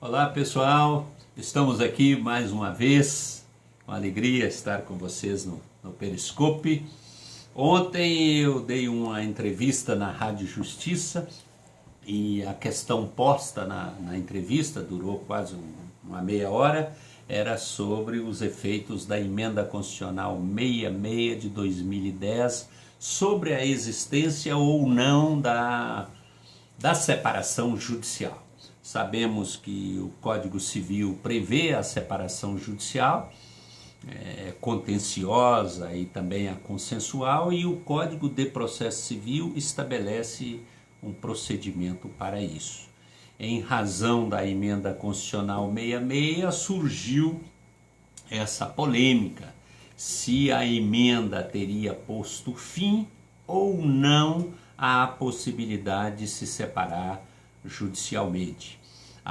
Olá pessoal, estamos aqui mais uma vez, uma alegria estar com vocês no Periscope. Ontem eu dei uma entrevista na Rádio Justiça e a questão posta na entrevista, durou quase uma meia hora, era sobre os efeitos da Emenda Constitucional 66 de 2010, sobre a existência ou não da separação judicial. Sabemos que o Código Civil prevê a separação judicial, contenciosa e também a consensual, e o Código de Processo Civil estabelece um procedimento para isso. Em razão da Emenda Constitucional 66, surgiu essa polêmica, se a emenda teria posto fim ou não à possibilidade de se separar judicialmente.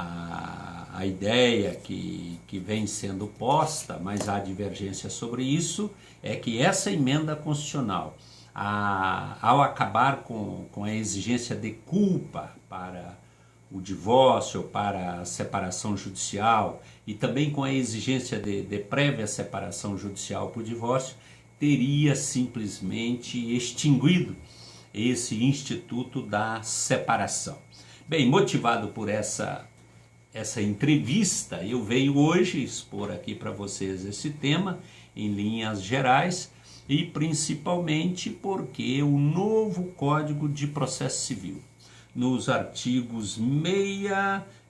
A ideia que vem sendo posta, mas há divergência sobre isso, é que essa emenda constitucional, ao acabar com a exigência de culpa para o divórcio, para a separação judicial, e também com a exigência de prévia separação judicial para o divórcio, teria simplesmente extinguido esse instituto da separação. Bem, motivado por essa entrevista, eu venho hoje expor aqui para vocês esse tema em linhas gerais, e principalmente porque o novo Código de Processo Civil, nos artigos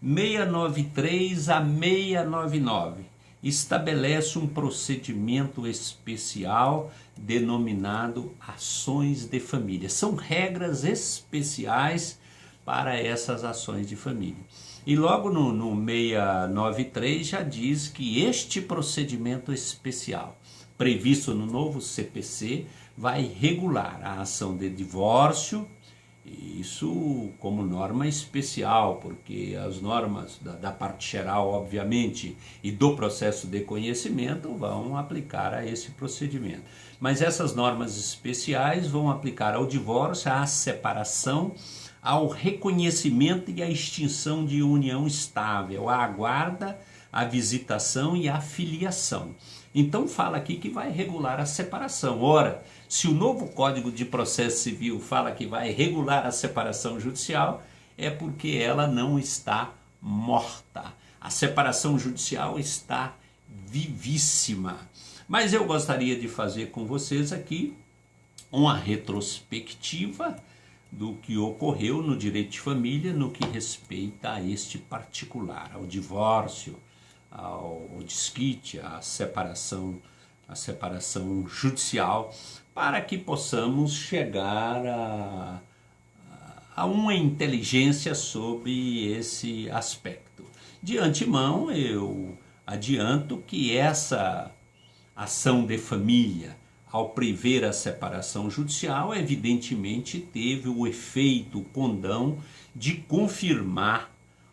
693 a 699, estabelece um procedimento especial denominado ações de família. São regras especiais para essas ações de família. E logo no 693 já diz que este procedimento especial, previsto no novo CPC, vai regular a ação de divórcio, isso como norma especial, porque as normas da parte geral, obviamente, e do processo de conhecimento vão aplicar a esse procedimento. Mas essas normas especiais vão aplicar ao divórcio, à separação, ao reconhecimento e à extinção de união estável, à guarda, à visitação e à filiação. Então fala aqui que vai regular a separação. Ora, se o novo Código de Processo Civil fala que vai regular a separação judicial, é porque ela não está morta. A separação judicial está vivíssima. Mas eu gostaria de fazer com vocês aqui uma retrospectiva do que ocorreu no direito de família no que respeita a este particular, ao divórcio, ao desquite, à separação judicial, para que possamos chegar a uma inteligência sobre esse aspecto. De antemão, eu adianto que essa ação de família, ao prever a separação judicial, evidentemente teve o efeito, o condão de confirmar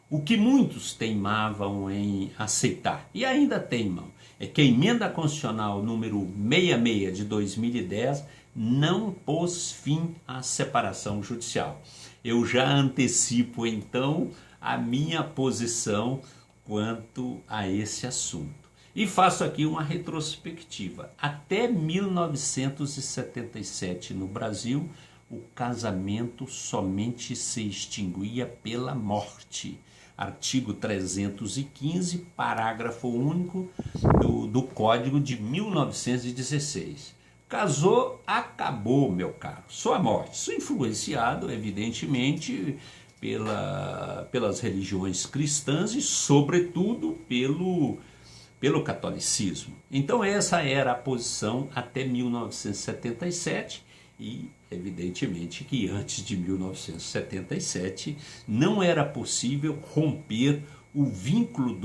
o que muitos teimavam em aceitar, e ainda teimam, é que a Emenda Constitucional número 66 de 2010 não pôs fim à separação judicial. Eu já antecipo, então, a minha posição quanto a esse assunto. E faço aqui uma retrospectiva. Até 1977, no Brasil, o casamento somente se extinguia pela morte. Artigo 315, parágrafo único do Código de 1916. Casou, acabou, meu caro. Só a morte. Isso influenciado, evidentemente, pelas religiões cristãs e, sobretudo, pelo catolicismo. Então essa era a posição até 1977 e evidentemente que antes de 1977 não era possível romper o vínculo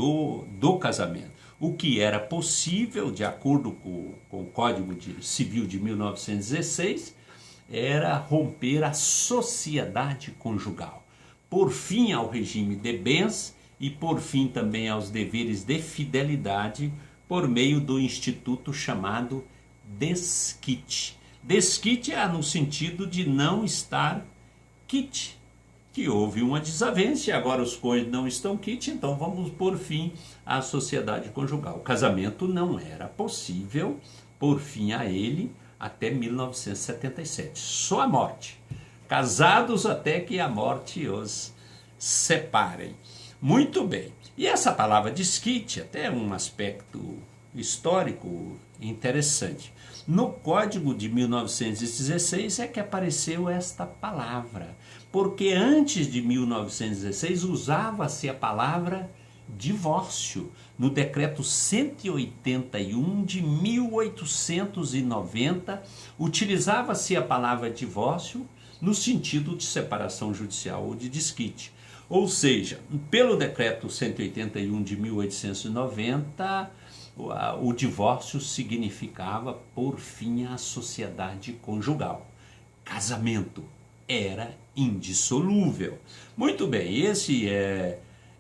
do casamento. O que era possível, de acordo com o Código Civil de 1916, era romper a sociedade conjugal, por fim ao regime de bens e por fim também aos deveres de fidelidade por meio do instituto chamado desquite. Desquite é no sentido de não estar quite, que houve uma desavença e agora os cônjuges não estão quites, então vamos pôr fim à sociedade conjugal. O casamento não era possível pôr fim a ele até 1977, só a morte. Casados até que a morte os separem. Muito bem. E essa palavra desquite, até um aspecto histórico interessante. No Código de 1916 é que apareceu esta palavra, porque antes de 1916 usava-se a palavra divórcio. No decreto 181 de 1890, utilizava-se a palavra divórcio no sentido de separação judicial ou de desquite. Ou seja, pelo decreto 181 de 1890, o divórcio significava pôr fim à sociedade conjugal. Casamento era indissolúvel. Muito bem, esse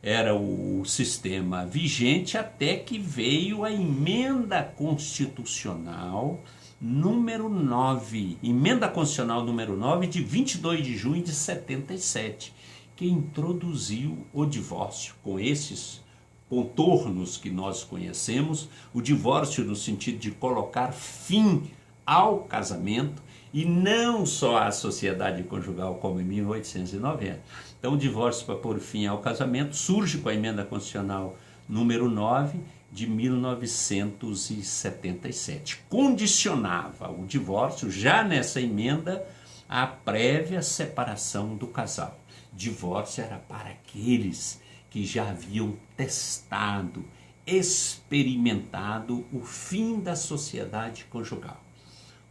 era o sistema vigente até que veio a emenda constitucional número 9, emenda constitucional número 9 de 22 de junho de 77, que introduziu o divórcio com esses contornos que nós conhecemos, o divórcio no sentido de colocar fim ao casamento e não só à sociedade conjugal como em 1890. Então o divórcio para pôr fim ao casamento surge com a emenda constitucional número 9 de 1977. Condicionava o divórcio, já nessa emenda, à prévia separação do casal. Divórcio era para aqueles que já haviam testado, experimentado o fim da sociedade conjugal.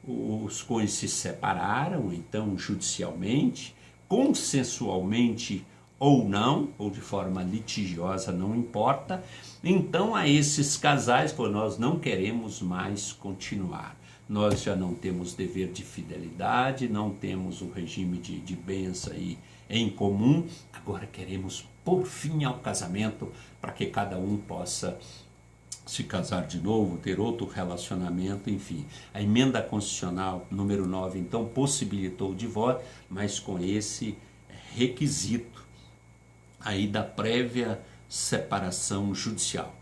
Os cônjuges se separaram, então, judicialmente, consensualmente ou não, ou de forma litigiosa, não importa. Então, a esses casais, nós não queremos mais continuar. Nós já não temos dever de fidelidade, não temos o regime de bênção aí em comum, agora queremos pôr fim ao casamento para que cada um possa se casar de novo, ter outro relacionamento, enfim. A emenda constitucional número 9, então, possibilitou o divórcio, mas com esse requisito aí da prévia separação judicial.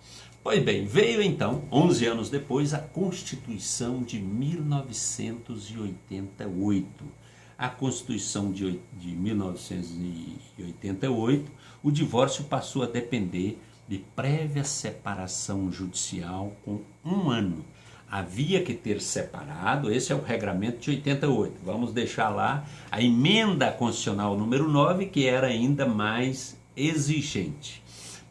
Pois bem, veio então, 11 anos depois, a Constituição de 1988. A Constituição de 1988, o divórcio passou a depender de prévia separação judicial com 1 ano. Havia que ter separado, esse é o regramento de 88. Vamos deixar lá a emenda constitucional número 9, que era ainda mais exigente.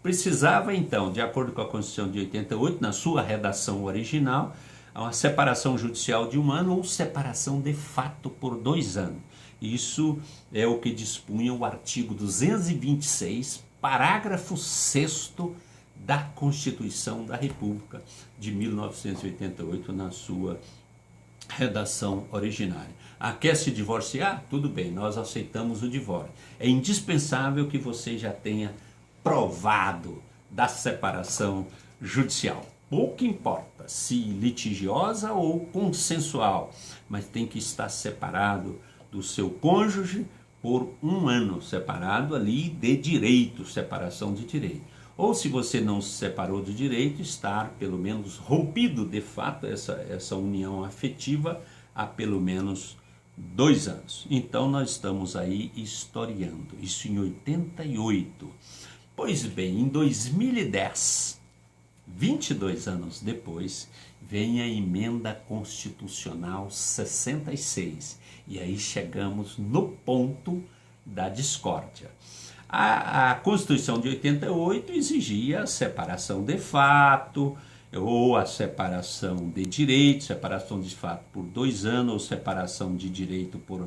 Precisava então, de acordo com a Constituição de 88, na sua redação original, uma separação judicial de 1 ano ou separação de fato por 2 anos. Isso é o que dispunha o artigo 226, parágrafo 6º da Constituição da República de 1988, na sua redação originária. Quer se divorciar? Tudo bem, nós aceitamos o divórcio. É indispensável que você já tenha provado da separação judicial. Pouco importa se litigiosa ou consensual, mas tem que estar separado do seu cônjuge por 1 ano, separado ali de direito, separação de direito. Ou se você não se separou de direito, estar pelo menos rompido de fato essa união afetiva há pelo menos 2 anos. Então nós estamos aí historiando, isso em 88. Pois bem, em 2010, 22 anos depois, vem a emenda constitucional 66. E aí chegamos no ponto da discórdia. A Constituição de 88 exigia a separação de fato, ou a separação de direito, separação de fato por 2 anos, ou separação de direito por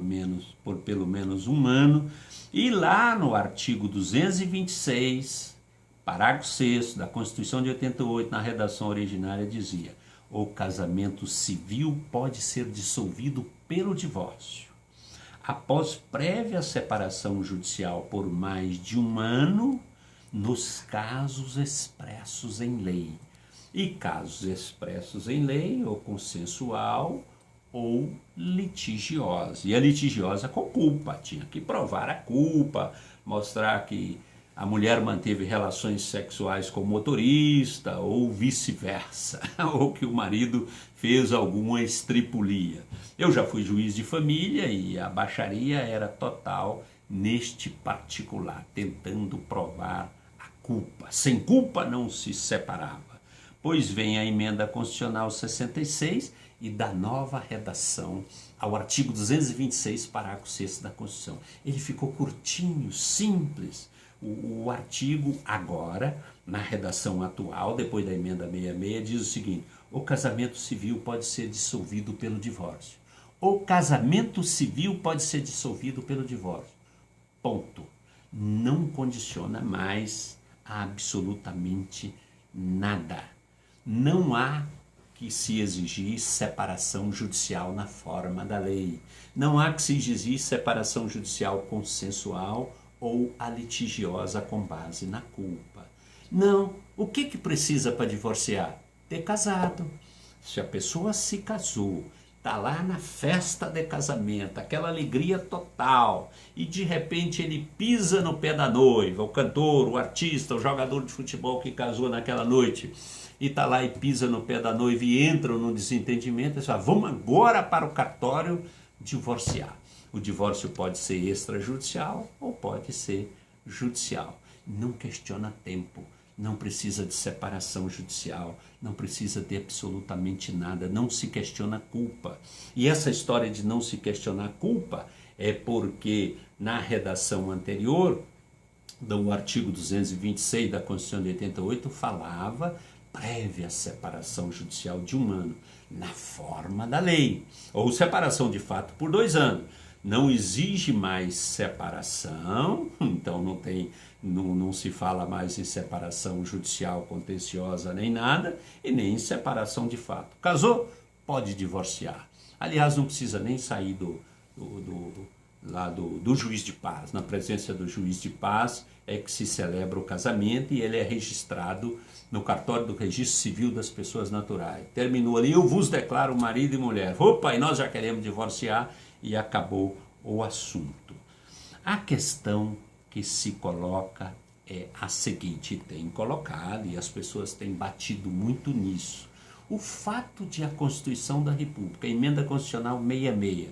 pelo menos 1 ano. E lá no artigo 226, parágrafo 6º da Constituição de 88, na redação originária, dizia: o casamento civil pode ser dissolvido pelo divórcio, após prévia separação judicial por mais de 1 ano, nos casos expressos em lei. E casos expressos em lei, ou consensual, ou litigiosa. E a litigiosa com culpa, tinha que provar a culpa, mostrar que a mulher manteve relações sexuais com o motorista, ou vice-versa, ou que o marido fez alguma estripulia. Eu já fui juiz de família e a baixaria era total neste particular, tentando provar a culpa. Sem culpa não se separava. Pois vem a emenda constitucional 66 e da nova redação ao artigo 226, parágrafo 6º da Constituição. Ele ficou curtinho, simples. O artigo agora, na redação atual, depois da emenda 66, diz o seguinte: o casamento civil pode ser dissolvido pelo divórcio. O casamento civil pode ser dissolvido pelo divórcio. Ponto. Não condiciona mais a absolutamente nada. Não há que se exigir separação judicial na forma da lei. Não há que se exigir separação judicial consensual ou a litigiosa com base na culpa. Não. O que precisa para divorciar? Ter casado. Se a pessoa se casou, está lá na festa de casamento, aquela alegria total, e de repente ele pisa no pé da noiva, o cantor, o artista, o jogador de futebol que casou naquela noite, e está lá e pisa no pé da noiva e entram no desentendimento, e fala, vamos agora para o cartório divorciar. O divórcio pode ser extrajudicial ou pode ser judicial. Não questiona tempo, não precisa de separação judicial, não precisa de absolutamente nada, não se questiona culpa. E essa história de não se questionar culpa é porque na redação anterior, do artigo 226 da Constituição de 88, falava prévia separação judicial de 1 ano, na forma da lei, ou separação de fato por 2 anos. Não exige mais separação, então não se fala mais em separação judicial contenciosa nem nada, e nem em separação de fato. Casou? Pode divorciar. Aliás, não precisa nem sair do juiz de paz. Na presença do juiz de paz é que se celebra o casamento e ele é registrado no cartório do registro civil das pessoas naturais. Terminou ali, eu vos declaro marido e mulher. Opa, e nós já queremos divorciar, e acabou o assunto. A questão que se coloca é a seguinte, tem colocado, e as pessoas têm batido muito nisso. O fato de a Constituição da República, a emenda constitucional 66,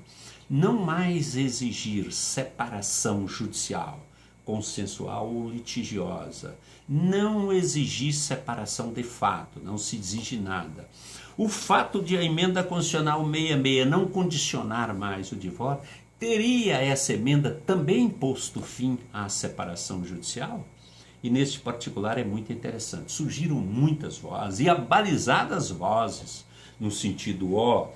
não mais exigir separação judicial, consensual ou litigiosa, não exigir separação de fato, não se exige nada. O fato de a emenda constitucional 66 não condicionar mais o divórcio, teria essa emenda também posto fim à separação judicial? E neste particular é muito interessante. Surgiram muitas vozes e abalizadas vozes no sentido,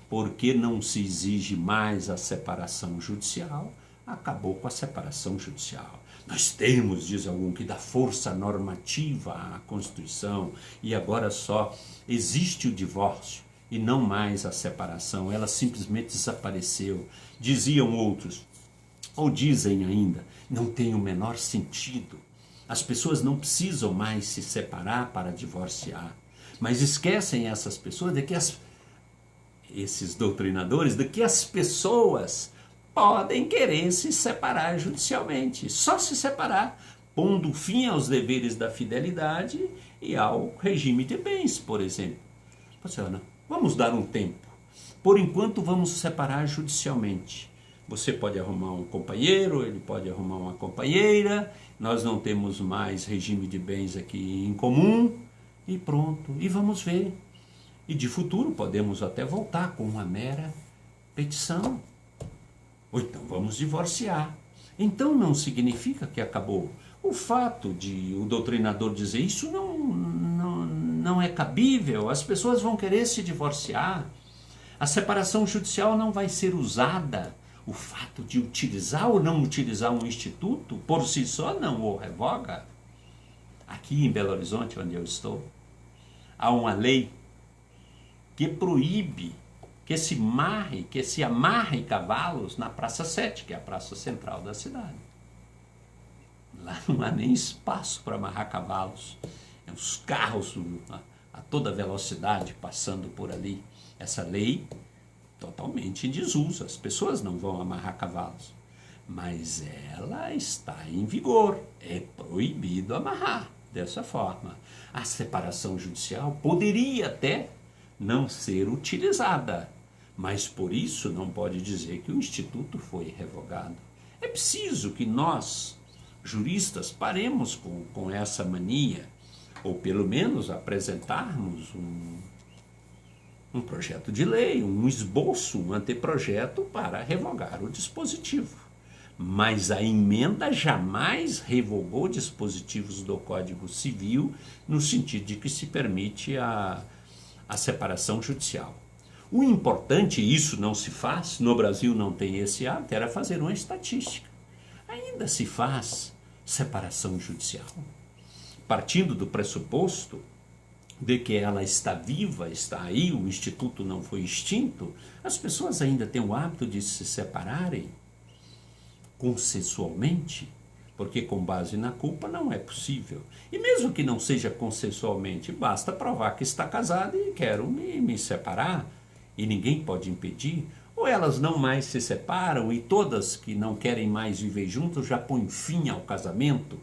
porque não se exige mais a separação judicial, acabou com a separação judicial. Nós temos, diz algum, que dar força normativa à Constituição e agora só existe o divórcio e não mais a separação. Ela simplesmente desapareceu. Diziam outros, ou dizem ainda, não tem o menor sentido. As pessoas não precisam mais se separar para divorciar. Mas esquecem essas pessoas de que esses doutrinadores, de que as pessoas podem querer se separar judicialmente, só se separar, pondo fim aos deveres da fidelidade e ao regime de bens, por exemplo. Vamos dar um tempo. Por enquanto vamos separar judicialmente. Você pode arrumar um companheiro, ele pode arrumar uma companheira, nós não temos mais regime de bens aqui em comum, e pronto, e vamos ver. E de futuro podemos até voltar com uma mera petição. Ou então vamos divorciar. Então não significa que acabou. O fato de o doutrinador dizer isso não é cabível, as pessoas vão querer se divorciar. A separação judicial não vai ser usada. O fato de utilizar ou não utilizar um instituto, por si só não o revoga. Aqui em Belo Horizonte, onde eu estou, há uma lei que proíbe que se amarre cavalos na Praça 7, que é a praça central da cidade. Lá não há nem espaço para amarrar cavalos. Os carros a toda velocidade passando por ali. Essa lei totalmente em desuso, as pessoas não vão amarrar cavalos, mas ela está em vigor, é proibido amarrar dessa forma. A separação judicial poderia até não ser utilizada, mas por isso não pode dizer que o instituto foi revogado. É preciso que nós, juristas, paremos com essa mania, ou pelo menos apresentarmos um projeto de lei, um esboço, um anteprojeto para revogar o dispositivo. Mas a emenda jamais revogou dispositivos do Código Civil no sentido de que se permite a separação judicial. O importante, e isso não se faz, no Brasil não tem esse hábito, era fazer uma estatística. Ainda se faz separação judicial, partindo do pressuposto de que ela está viva, está aí, o instituto não foi extinto, as pessoas ainda têm o hábito de se separarem consensualmente, porque com base na culpa não é possível. E mesmo que não seja consensualmente, basta provar que está casado e quero me separar, e ninguém pode impedir. Ou elas não mais se separam e todas que não querem mais viver juntos já põem fim ao casamento,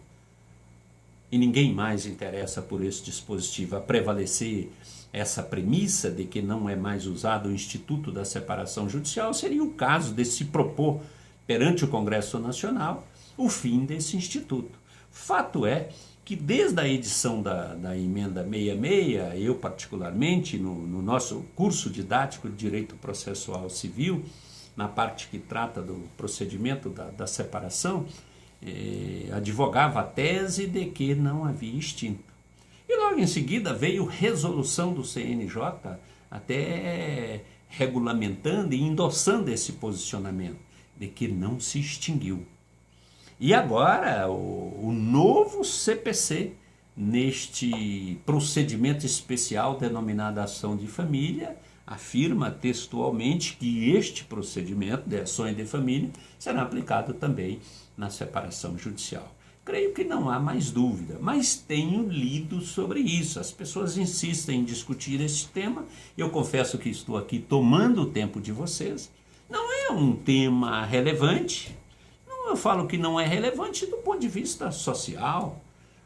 e ninguém mais interessa por esse dispositivo. A prevalecer essa premissa de que não é mais usado o instituto da separação judicial, seria o caso de se propor perante o Congresso Nacional o fim desse instituto. Fato é que desde a edição da emenda 66, eu particularmente, no nosso curso didático de Direito Processual Civil, na parte que trata do procedimento da separação, advogava a tese de que não havia extinto. E logo em seguida veio resolução do CNJ, até regulamentando e endossando esse posicionamento, de que não se extinguiu. E agora o novo CPC, neste procedimento especial denominado ação de família, afirma textualmente que este procedimento de ações de família será aplicado também na separação judicial. Creio que não há mais dúvida, mas tenho lido sobre isso. As pessoas insistem em discutir esse tema. Eu confesso que estou aqui tomando o tempo de vocês. Não é um tema relevante. Eu falo que não é relevante do ponto de vista social.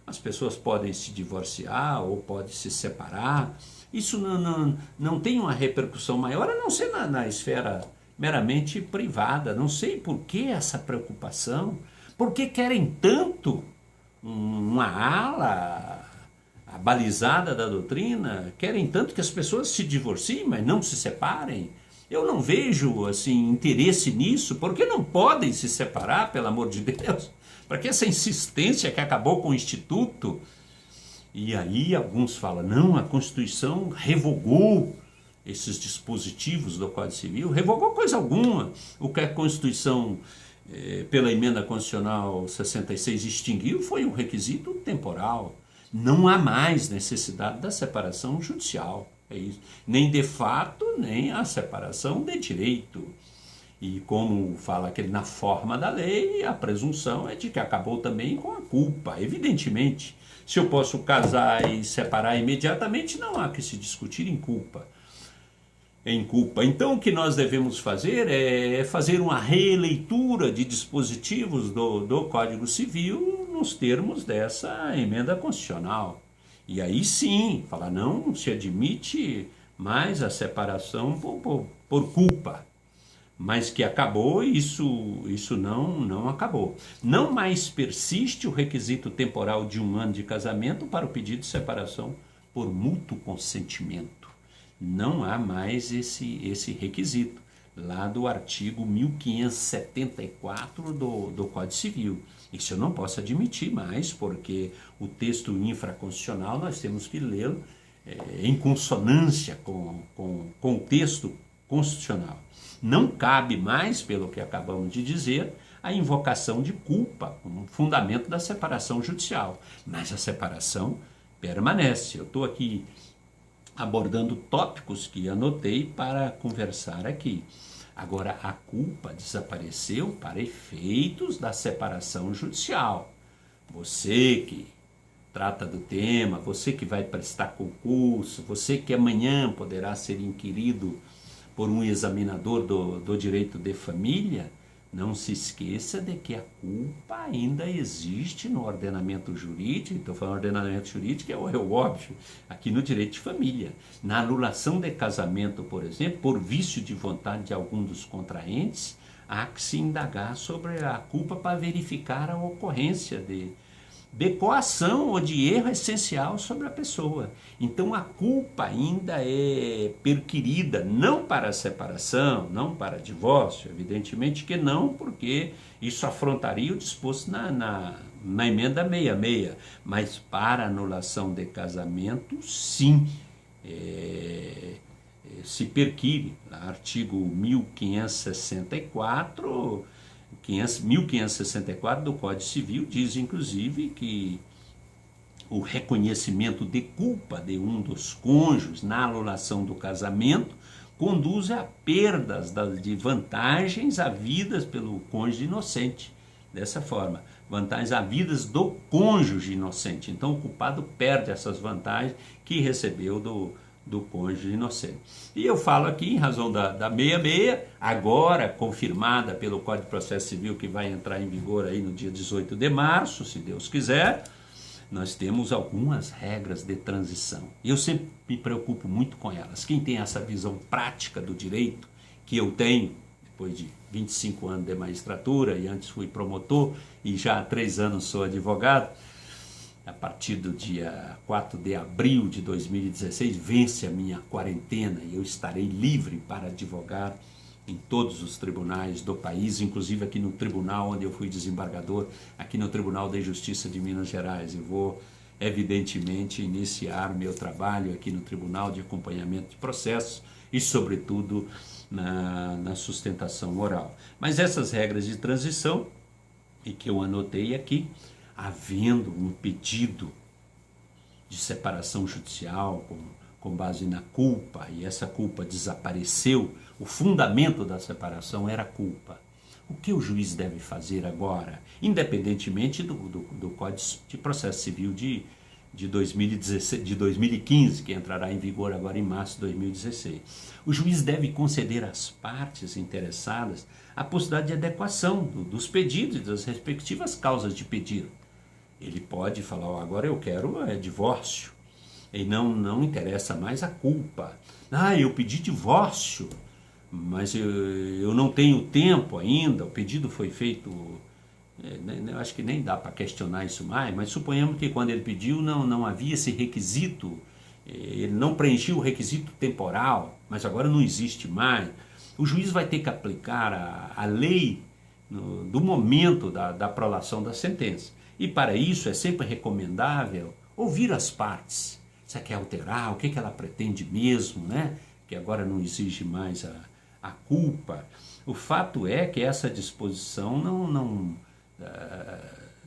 As pessoas podem se divorciar ou podem se separar. Isso não tem uma repercussão maior, a não ser na esfera meramente privada. Não sei por que essa preocupação. Por que querem tanto uma ala abalizada da doutrina? Querem tanto que as pessoas se divorciem, mas não se separem? Eu não vejo assim interesse nisso, porque não podem se separar, pelo amor de Deus. Para que essa insistência que acabou com o Instituto? E aí alguns falam, não, a Constituição revogou esses dispositivos do Código Civil, revogou coisa alguma. O que a Constituição, pela emenda constitucional 66, extinguiu foi o requisito temporal. Não há mais necessidade da separação judicial. É isso. Nem de fato, nem a separação de direito. E como fala aquele na forma da lei, a presunção é de que acabou também com a culpa. Evidentemente, se eu posso casar e separar imediatamente, não há que se discutir em culpa. Então, o que nós devemos fazer é fazer uma releitura de dispositivos do Código Civil nos termos dessa emenda constitucional. E aí sim, falar, não se admite mais a separação por culpa. Mas que acabou, isso não acabou. Não mais persiste o requisito temporal de 1 ano de casamento para o pedido de separação por mútuo consentimento. Não há mais esse requisito, lá do artigo 1574 do Código Civil. Isso eu não posso admitir mais, porque o texto infraconstitucional nós temos que lê-lo em consonância com o texto constitucional. Não cabe mais, pelo que acabamos de dizer, a invocação de culpa como fundamento da separação judicial. Mas a separação permanece. Eu estou aqui abordando tópicos que anotei para conversar aqui. Agora, a culpa desapareceu para efeitos da separação judicial. Você que trata do tema, você que vai prestar concurso, você que amanhã poderá ser inquirido por um examinador do direito de família, não se esqueça de que a culpa ainda existe no ordenamento jurídico. Estou falando ordenamento jurídico, é o óbvio, aqui no direito de família. Na anulação de casamento, por exemplo, por vício de vontade de algum dos contraentes, há que se indagar sobre a culpa para verificar a ocorrência de coação ou de erro essencial sobre a pessoa. Então a culpa ainda é perquirida, não para a separação, não para divórcio, evidentemente que não, porque isso afrontaria o disposto na emenda 66, mas para anulação de casamento, sim, se perquire. Artigo 1564 do Código Civil diz, inclusive, que o reconhecimento de culpa de um dos cônjuges na anulação do casamento conduz a perdas de vantagens havidas pelo cônjuge inocente. Dessa forma, vantagens havidas do cônjuge inocente. Então, o culpado perde essas vantagens que recebeu do cônjuge inocente. E eu falo aqui, em razão da 66, agora confirmada pelo Código de Processo Civil, que vai entrar em vigor aí no dia 18 de março, se Deus quiser, nós temos algumas regras de transição. E eu sempre me preocupo muito com elas. Quem tem essa visão prática do direito, que eu tenho, depois de 25 anos de magistratura, e antes fui promotor, e já há 3 anos sou advogado, a partir do dia 4 de abril de 2016, vence a minha quarentena e eu estarei livre para advogar em todos os tribunais do país, inclusive aqui no tribunal onde eu fui desembargador, aqui no Tribunal de Justiça de Minas Gerais. E vou, evidentemente, iniciar meu trabalho aqui no Tribunal de Acompanhamento de Processos e, sobretudo, na sustentação oral. Mas essas regras de transição, e que eu anotei aqui, havendo um pedido de separação judicial com base na culpa, e essa culpa desapareceu, o fundamento da separação era a culpa. O que o juiz deve fazer agora, independentemente do Código de Processo Civil de 2015, que entrará em vigor agora em março de 2016. O juiz deve conceder às partes interessadas a possibilidade de adequação dos pedidos e das respectivas causas de pedido. Ele pode falar, agora eu quero divórcio, e não interessa mais a culpa. Eu pedi divórcio, mas eu não tenho tempo ainda, o pedido foi feito, eu acho que nem dá para questionar isso mais, mas suponhamos que quando ele pediu não havia esse requisito, ele não preencheu o requisito temporal, mas agora não existe mais. O juiz vai ter que aplicar a lei do momento da prolação da sentença. E para isso é sempre recomendável ouvir as partes. Se ela quer alterar, o que ela pretende mesmo, né? Que agora não exige mais a culpa. O fato é que essa disposição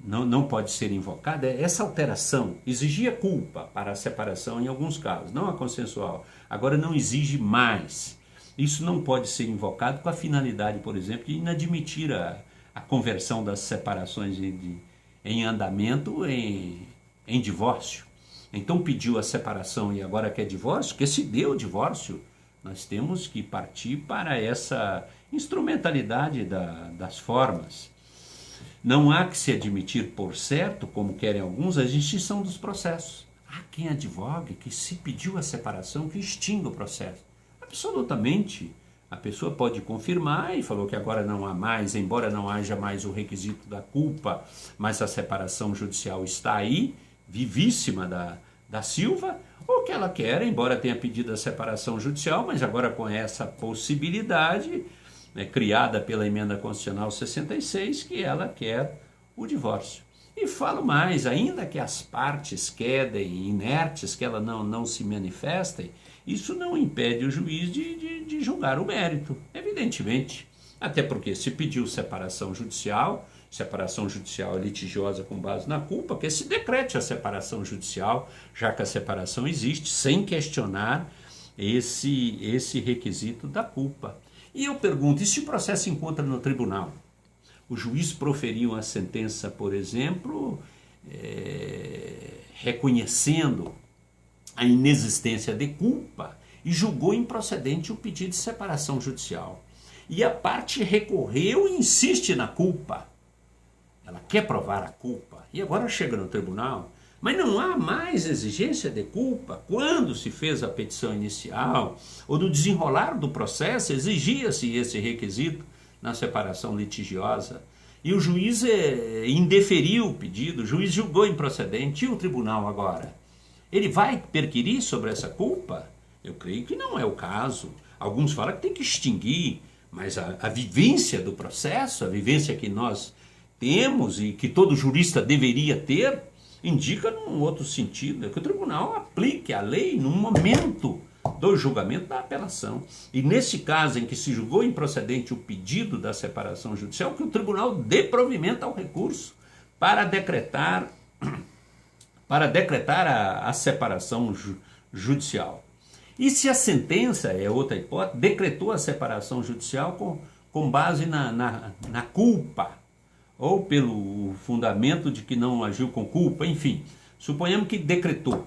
não pode ser invocada. Essa alteração exigia culpa para a separação em alguns casos, não a consensual. Agora não exige mais. Isso não pode ser invocado com a finalidade, por exemplo, de inadmitir a conversão das separações em andamento em divórcio. Então pediu a separação e agora quer divórcio, que se deu o divórcio, nós temos que partir para essa instrumentalidade das formas. Não há que se admitir por certo, como querem alguns, a extinção dos processos. Há quem advogue que se pediu a separação, que extinga o processo. Absolutamente. A pessoa pode confirmar e falou que agora não há mais, embora não haja mais o requisito da culpa, mas a separação judicial está aí, vivíssima da Silva, ou que ela quer, embora tenha pedido a separação judicial, mas agora com essa possibilidade, criada pela Emenda Constitucional 66, que ela quer o divórcio. E falo mais, ainda que as partes quedem inertes, que elas não se manifestem, isso não impede o juiz de julgar o mérito, evidentemente. Até porque se pediu separação judicial litigiosa com base na culpa, que se decrete a separação judicial, já que a separação existe, sem questionar esse requisito da culpa. E eu pergunto, e se o processo se encontra no tribunal? O juiz proferiu uma sentença, por exemplo, reconhecendo a inexistência de culpa e julgou improcedente o pedido de separação judicial. E a parte recorreu e insiste na culpa. Ela quer provar a culpa. E agora chega no tribunal. Mas não há mais exigência de culpa. Quando se fez a petição inicial, ou no desenrolar do processo, exigia-se esse requisito na separação litigiosa. E o juiz indeferiu o pedido, o juiz julgou improcedente. E o tribunal agora? Ele vai perquirir sobre essa culpa? Eu creio que não é o caso. Alguns falam que tem que extinguir, mas a vivência do processo, a vivência que nós temos e que todo jurista deveria ter, indica num outro sentido, é que o tribunal aplique a lei no momento do julgamento da apelação. E nesse caso em que se julgou improcedente o pedido da separação judicial, que o tribunal dê provimento ao recurso para decretar a separação judicial. E se a sentença, é outra hipótese, decretou a separação judicial com base na culpa, ou pelo fundamento de que não agiu com culpa, enfim, suponhamos que decretou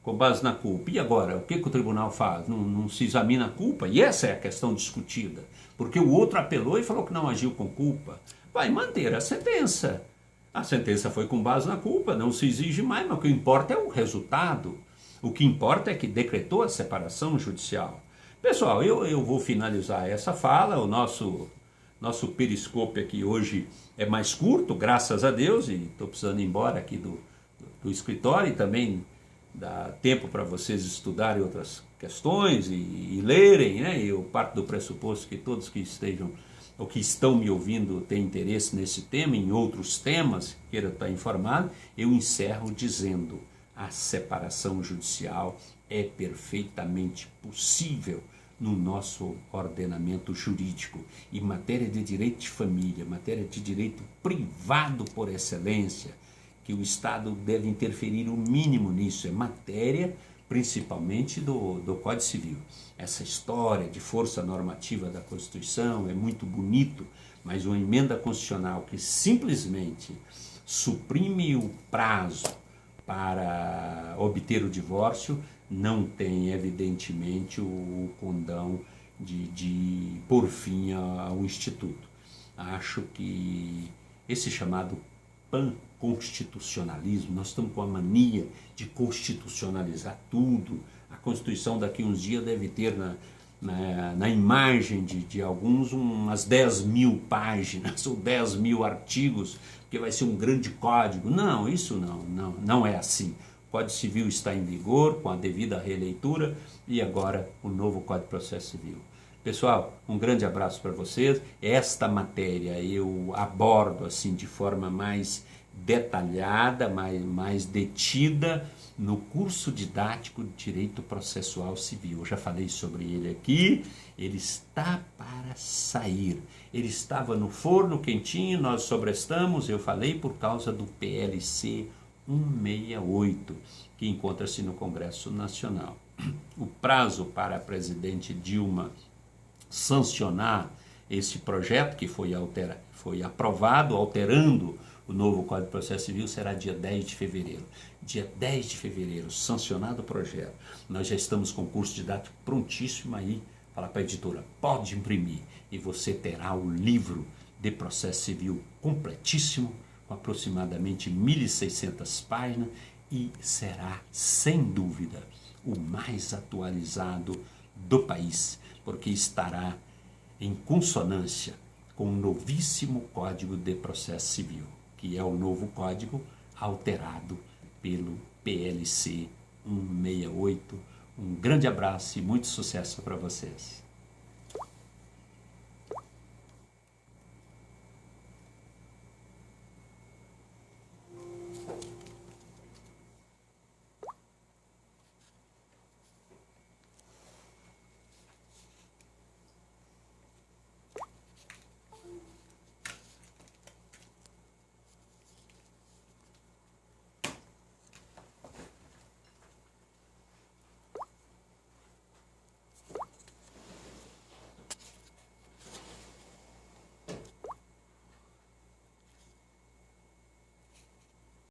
com base na culpa. E agora, o que o tribunal faz? Não se examina a culpa? E essa é a questão discutida, porque o outro apelou e falou que não agiu com culpa. Vai manter a sentença. A sentença foi com base na culpa, não se exige mais, mas o que importa é o resultado. O que importa é que decretou a separação judicial. Pessoal, eu vou finalizar essa fala. O nosso periscópio aqui hoje é mais curto, graças a Deus, e estou precisando ir embora aqui do escritório, e também dá tempo para vocês estudarem outras questões e lerem, né? Eu parto do pressuposto que todos que estejam ou que estão me ouvindo têm interesse nesse tema, em outros temas, queira estar informado. Eu encerro dizendo: a separação judicial é perfeitamente possível no nosso ordenamento jurídico. Em matéria de direito de família, matéria de direito privado por excelência, que o Estado deve interferir o mínimo nisso, é matéria principalmente do Código Civil. Essa história de força normativa da Constituição é muito bonito, mas uma emenda constitucional que simplesmente suprime o prazo para obter o divórcio não tem, evidentemente, o condão de pôr fim ao Instituto. Acho que esse chamado panconstitucionalismo, nós estamos com a mania de constitucionalizar tudo. A Constituição daqui a uns dias deve ter na imagem de alguns umas 10.000 páginas ou 10.000 artigos, que vai ser um grande código. Não, isso não é assim. O Código Civil está em vigor, com a devida releitura, e agora o novo Código de Processo Civil. Pessoal, um grande abraço para vocês. Esta matéria eu abordo assim de forma mais detalhada, mais detida, no curso didático de Direito Processual Civil. Eu já falei sobre ele aqui. Ele está para sair. Ele estava no forno quentinho, nós sobrestamos, eu falei, por causa do PLC 168, que encontra-se no Congresso Nacional. O prazo para a presidente Dilma sancionar esse projeto, que foi aprovado, alterando o novo Código de Processo Civil, será dia 10 de fevereiro. Dia 10 de fevereiro, sancionado o projeto. Nós já estamos com o curso didático prontíssimo aí. Fala para a editora, pode imprimir. E você terá o livro de processo civil completíssimo, com aproximadamente 1.600 páginas, e será, sem dúvida, o mais atualizado do país, porque estará em consonância com o novíssimo Código de Processo Civil, que é o novo código alterado pelo PLC 168. Um grande abraço e muito sucesso para vocês.